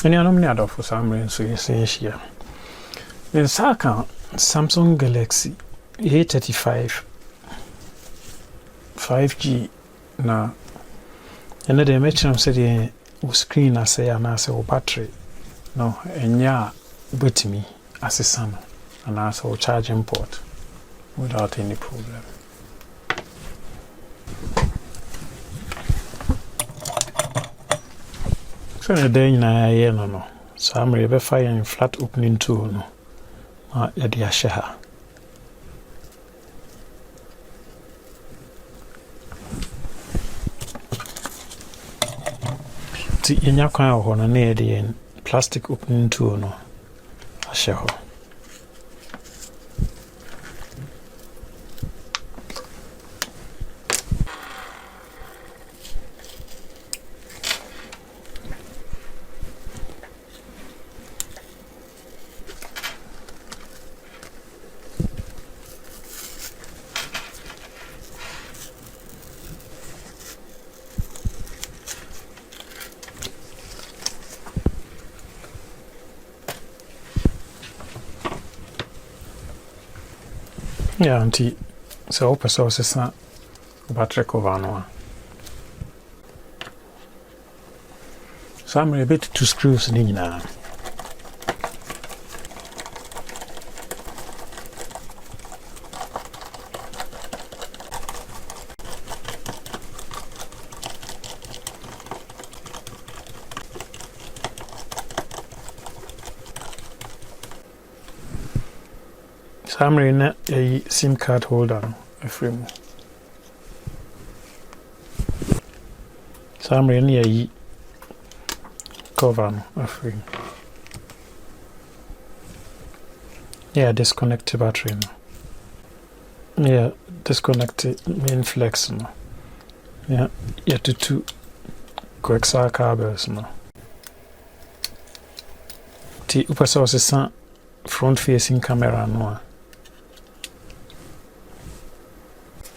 Any anomaly for some reason, so you say here. In Saka, Samsung Galaxy A35 5G na and the mention said the screen as say and as a battery no and ya with me as a son and as a charging port without any problem. So the day no so I'm really fire flat opening tool no ya dia shaha ti enya kwan ho na na de plastic opening tool no ashaho yeah, auntie. So open source is not battery cover no. So I'm a bit two screws in now. So I'm in a SIM card holder a frame. So I'm in a cover a frame. Yeah, disconnect the battery. Yeah, disconnect the main flex. Yeah, yeah, to two coaxial cables. The upper source is front facing camera. No.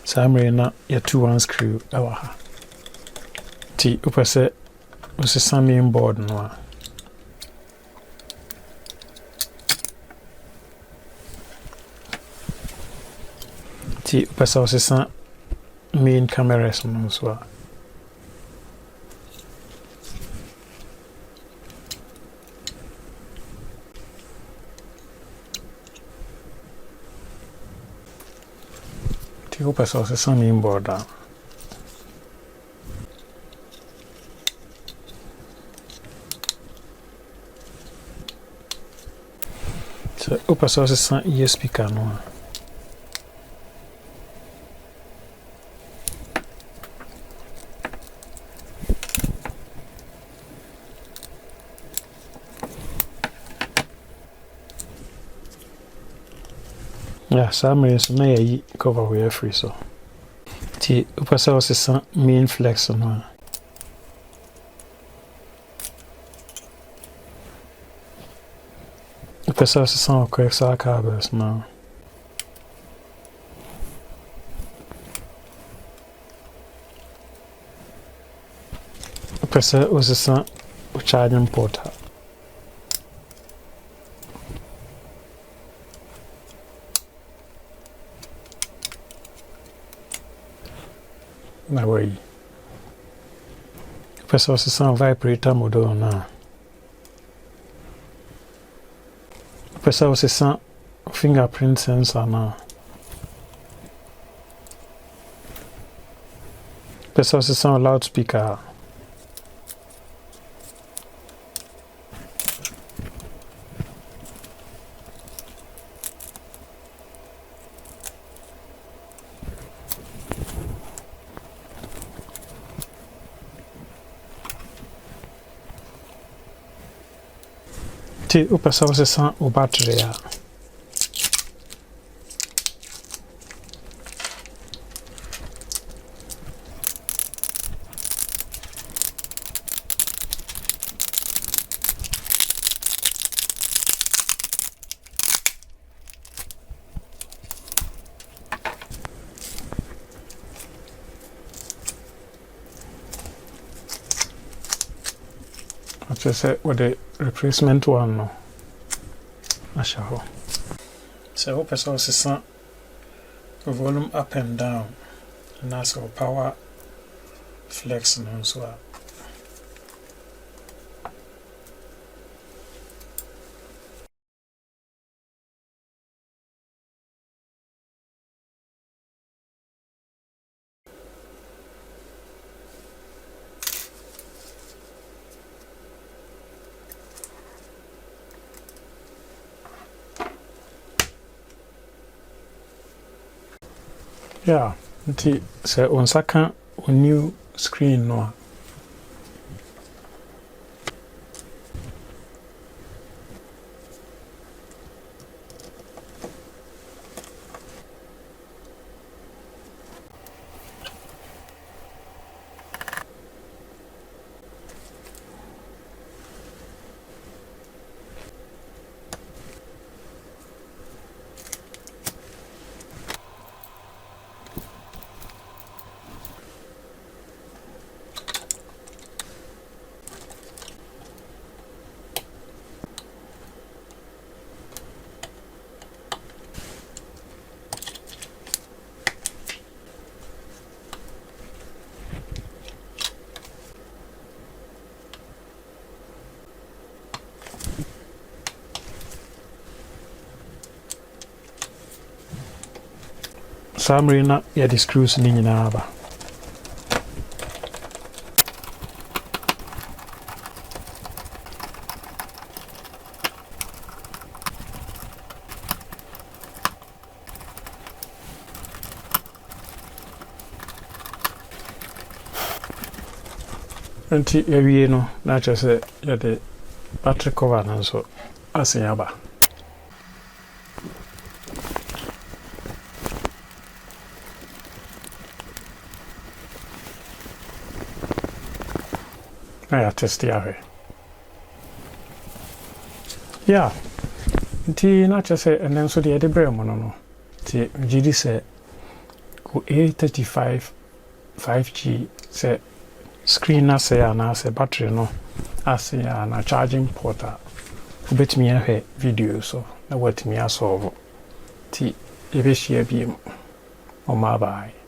So I'm in a 2-1 screw. T upase was a main board no. T upase was a main camera as well. T upase was a main board down. So upper source is an ear speaker no. Yeah, some is may cover we free so. The upper source is an main flex no. Upper source is an coaxial cables now. Upper source is a charging port. No way. Upper source is a vibrator model now. Upper is a fingerprint sensor now. Upper is a loudspeaker. T upper source is a battery. Actually say with the replacement one no asha ho so what person is volume up and down and also power flex no so yeah nti say on saka on new screen no summary na ya the screws ni nyina aba nti ewie no na cha say ya the battery cover na so asen aba I test ya yeah nti na cha say and then so the brem no ti gidi say ko A35 5G say screen na say na say battery no ase ya na charging port a obetimi ahwe video so na watimi asolve ti ebe share biem o ma bye